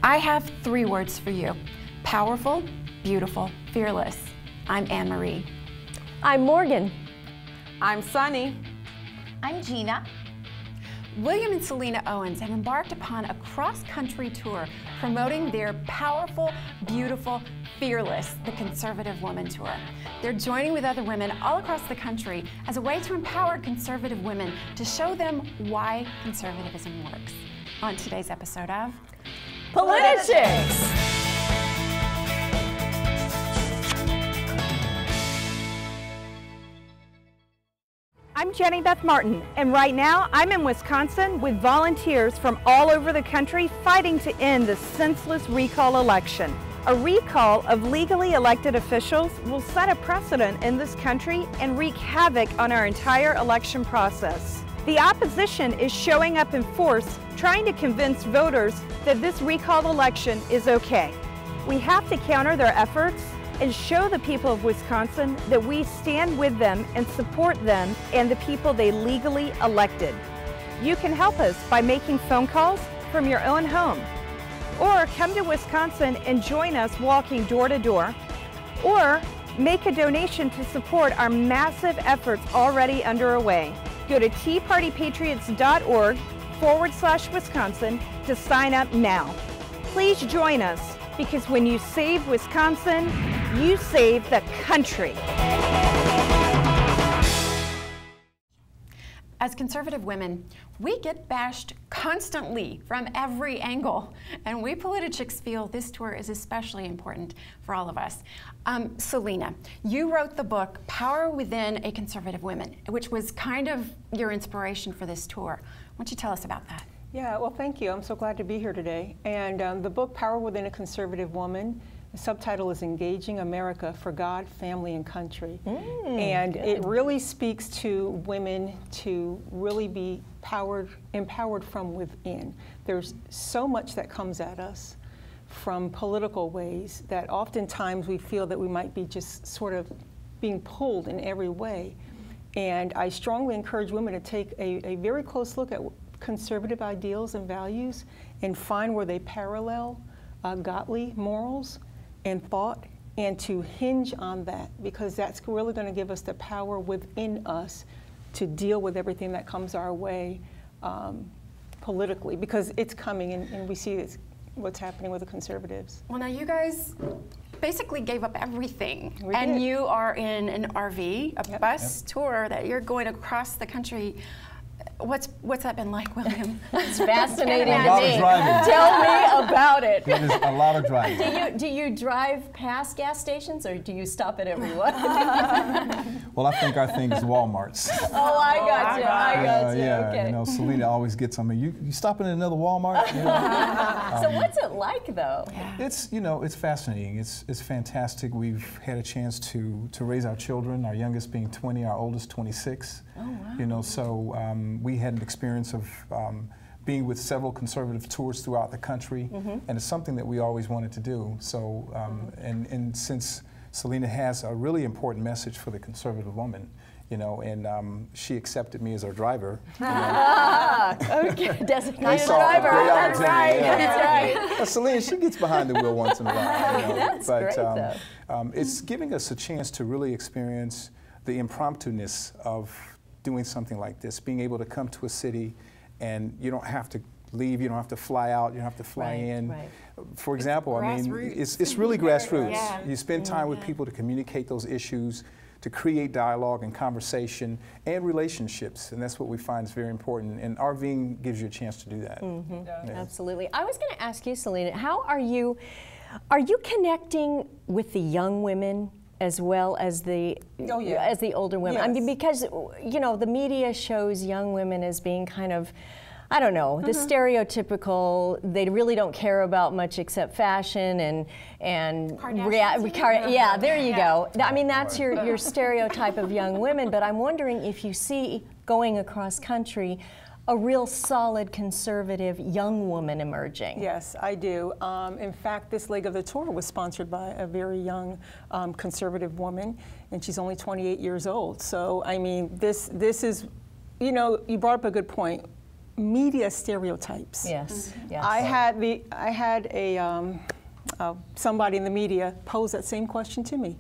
I have 3 words for you: powerful, beautiful, fearless. I'm Anne Marie. I'm Morgan. I'm Sunny. I'm Gina. William and Selena Owens have embarked upon a cross-country tour promoting their powerful, beautiful, fearless, the Conservative Woman Tour. They're joining with other women all across the country as a way to empower conservative women to show them why conservatism works. On today's episode of PolitiChicks! I'm Jenny Beth Martin, and right now I'm in Wisconsin with volunteers from all over the country fighting to end the senseless recall election. A recall of legally elected officials will set a precedent in this country and wreak havoc on our entire election process. The opposition is showing up in force, trying to convince voters that this recall election is okay. We have to counter their efforts and show the people of Wisconsin that we stand with them and support them and the people they legally elected. You can help us by making phone calls from your own home, or come to Wisconsin and join us walking door to door, or make a donation to support our massive efforts already underway. Go to teapartypatriots.org/Wisconsin to sign up now. Please join us, because when you save Wisconsin, you save the country. As conservative women, we get bashed constantly from every angle, and we PolitiChicks feel this tour is especially important for all of us. Selena, you wrote the book Power Within a Conservative Woman, which was kind of your inspiration for this tour. Why don't you tell us about that? Yeah, well, thank you. I'm so glad to be here today. And the book, Power Within a Conservative Woman, the subtitle is Engaging America for God, Family, and Country. And good. It really speaks to women to really be empowered from within. There's so much that comes at us from political ways that oftentimes we feel that we might be just sort of being pulled in every way. And I strongly encourage women to take a very close look at conservative ideals and values and find where they parallel godly morals and thought, and to hinge on that, because that's really going to give us the power within us to deal with everything that comes our way politically, because it's coming, and we see what's happening with the conservatives. Well, now you guys basically gave up everything, and did. You are in an RV, a bus tour that you're going across the country. What's that been like, William? It's fascinating a lot to me. of driving. Tell me about it. It is a lot of driving. Do you drive past gas stations, or do you stop at every one? Well, I think our thing is Walmart's. Oh, I got you. I got you. Yeah, Okay. you know, Selena always gets on me. You stopping at another Walmart? You know? So what's it like, though? Yeah. It's fascinating. It's fantastic. We've had a chance to raise our children. Our youngest being 20, our oldest 26. Oh, wow. You know, so we had an experience of being with several conservative tours throughout the country, and it's something that we always wanted to do. So, and since Selena has a really important message for the conservative woman, you know, and she accepted me as her driver. You know. Okay, designated saw a driver. great That's right. opportunity, That's right. Selena, she gets behind the wheel once in a while. You know. That's but, great, though. It's giving us a chance to really experience the impromptu-ness of doing something like this, being able to come to a city and you don't have to leave, you don't have to fly out, you don't have to fly in. Right. For example, I mean, it's really grassroots. You spend time with people to communicate those issues, to create dialogue and conversation and relationships, and that's what we find is very important, and RVing gives you a chance to do that. Yeah. Absolutely. I was going to ask you, Selena, how are you connecting with the young women as well as the as the older women? Yes. I mean, because you know the media shows young women as being kind of, I don't know, the stereotypical. They really don't care about much except fashion and yeah. There you go. I mean, that's your stereotype of young women. But I'm wondering if you see going across country a real solid conservative young woman emerging. Yes, I do. In fact, this leg of the tour was sponsored by a very young conservative woman, and she's only 28 years old. So, I mean, this is, you know, you brought up a good point. media stereotypes. Yes, yes. I had somebody in the media pose that same question to me.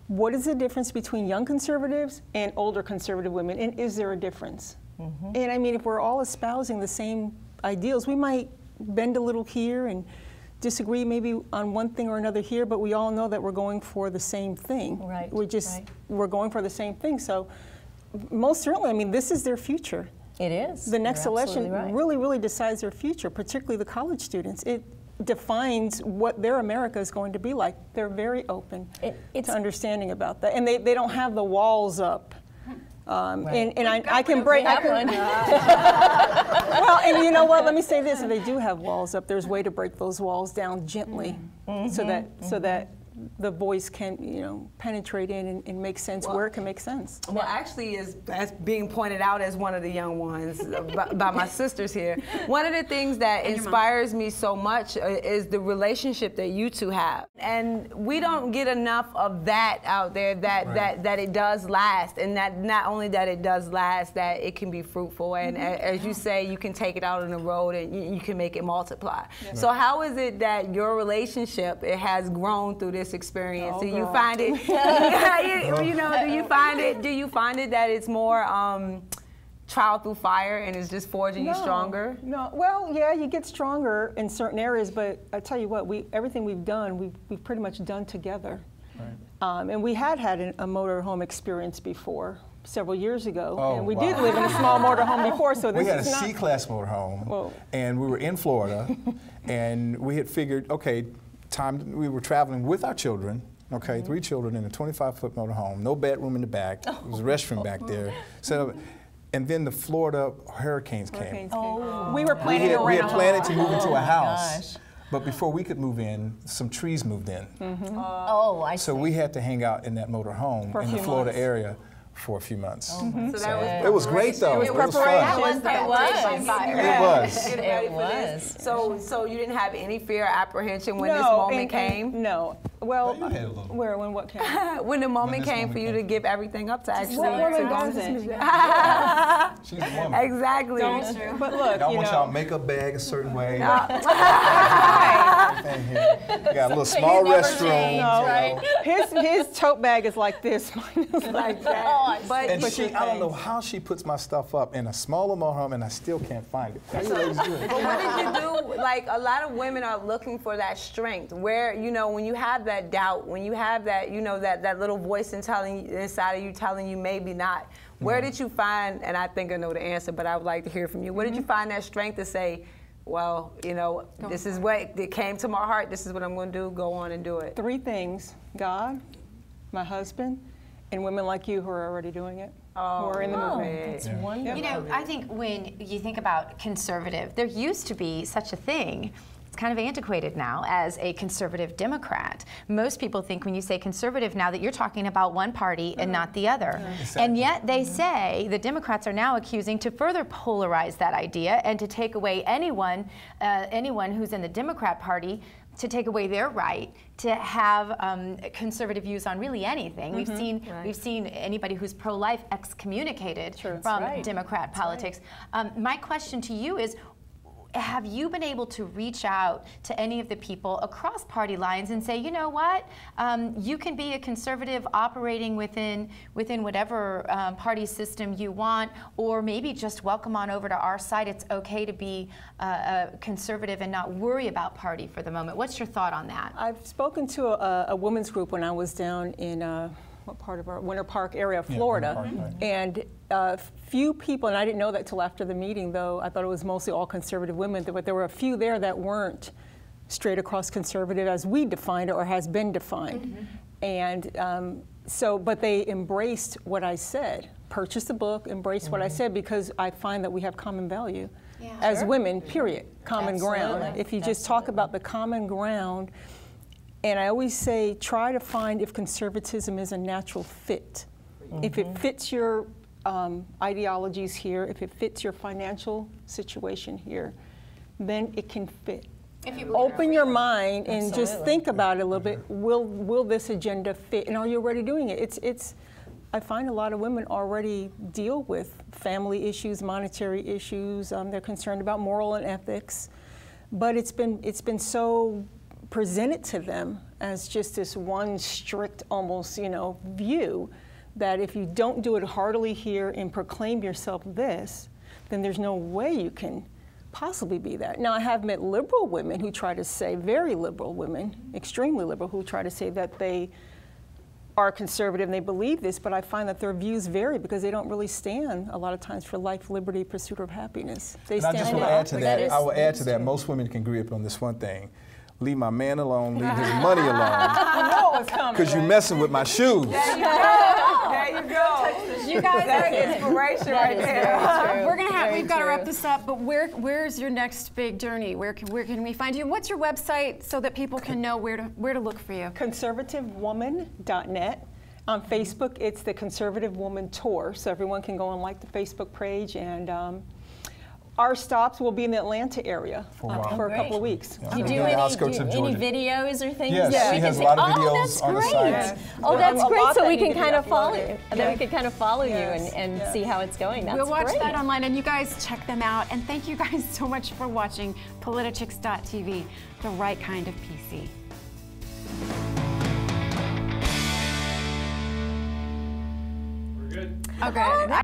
What is the difference between young conservatives and older conservative women, and is there a difference? And I mean, if we're all espousing the same ideals, we might bend a little here and disagree maybe on one thing or another here, but we all know that we're going for the same thing. Right. We're going for the same thing. So most certainly, I mean, this is their future. It is. The next You're election absolutely right. really decides their future, particularly the college students. It defines what their America is going to be like. They're very open to understanding about that. And they don't have the walls up. And I can break. Well, and you know what? Let me say this: if they do have walls up, there's a way to break those walls down gently, so that the voice can, you know, penetrate in and make sense where it can make sense. Well, actually, as being pointed out as one of the young ones by my sisters here, one of the things that inspires me so much is the relationship that you two have. And we don't get enough of that out there, that it does last, and that not only that it does last, that it can be fruitful, and as you say, you can take it out on the road and you can make it multiply. Yes. So how is it that your relationship, it has grown through this experience? Do you find it, you know, do you find it that it's more trial through fire and it's just forging you stronger? No, well, yeah, you get stronger in certain areas, but I tell you what, everything we've done, we've pretty much done together. Right. And we had a motorhome experience before, several years ago, and we did live in a small motorhome before, so this we had is a not C-class motorhome, and we were in Florida, and we had figured, okay, we were traveling with our children, okay, 3 children in a 25-foot motorhome, no bedroom in the back, there was a restroom back there. So, and then the Florida hurricanes came. We were planning to We had planned to move into a house, but before we could move in, some trees moved in. I see. So we had to hang out in that motorhome in the Florida area for a few months. So it was great though. It was fun. It was. So you didn't have any fear or apprehension when this moment came? No. Well, when what came? When the moment came for you to give everything up to actually. What woman doesn't? She's a woman. Exactly. But look, y'all want y'all makeup bag a certain way. Got a little small restroom. His tote bag is like this. Mine is like that. But I don't know how she puts my stuff up in a smaller motorhome, and I still can't find it. How you ladies do it? But what did you do? Like, a lot of women are looking for that strength, where, you know, when you have that doubt, when you have that, you know, that little voice inside of you telling you maybe not. Where did you find, and I think I know the answer, but I would like to hear from you, where did you find that strength to say, well, you know, this is what it came to my heart, this is what I'm going to do, go on and do it? 3 things: God, my husband, and women like you who are already doing it, who are in the movement. That's wonderful. You know, I think when you think about conservative, there used to be such a thing. It's kind of antiquated now as a conservative Democrat. Most people think when you say conservative now that you're talking about one party and not the other. Exactly. And yet they say the Democrats are now accusing to further polarize that idea and to take away anyone who's in the Democrat Party, to take away their right to have conservative views on really anything. We've seen anybody who's pro-life excommunicated from Democrat politics. My question to you is, have you been able to reach out to any of the people across party lines and say, you know what, you can be a conservative operating within whatever party system you want, or maybe just welcome on over to our side. It's okay to be a conservative and not worry about party for the moment. What's your thought on that? I've spoken to a women's group when I was down in what part of our Winter Park area of Florida, and few people, and I didn't know that till after the meeting, though I thought it was mostly all conservative women, but there were a few there that weren't straight across conservative as we defined it or has been defined. And but they embraced what I said, purchased the book, embraced what I said, because I find that we have common value as women, period, common ground. If you just talk about the common ground. And I always say, try to find if conservatism is a natural fit. If it fits your ideologies here, if it fits your financial situation here, then it can fit. If you open your mind and just think about it a little bit. Will this agenda fit? And are you already doing it? I find a lot of women already deal with family issues, monetary issues. They're concerned about moral and ethics, but it's been so presented to them as just this one strict, almost, view that if you don't do it heartily here and proclaim yourself this, then there's no way you can possibly be that. Now, I have met liberal women who try to say, very liberal women, extremely liberal, who try to say that they are conservative and they believe this, but I find that their views vary because they don't really stand a lot of times for life, liberty, pursuit of happiness. They and I just want to add to that, I will add to that, true. most women can agree upon this one thing. Leave my man alone, leave his money alone. You know it was coming. Because you're messing with my shoes. There you go. There you go. You guys That's are inspiration right there. we've got to wrap this up, but where's your next big journey? Where can we find you? And what's your website so that people can know where to look for you? conservativewoman.net. On Facebook, it's the Conservative Woman Tour, so everyone can go and like the Facebook page, and our stops will be in the Atlanta area for a couple of weeks. Yeah. Do you do On the any outskirts of Georgia. videos or things? Yes, that she we has can a lot of see? videos on the site. Yeah. Oh, that's A great. lot So that we need can to be kind of follow uploaded. you. Then we can kind of follow you Yes. and Yeah. see how it's going. That's We'll watch great. that online, and you guys check them out. And thank you guys so much for watching PolitiChicks.tv, the right kind of PC. We're good. Okay.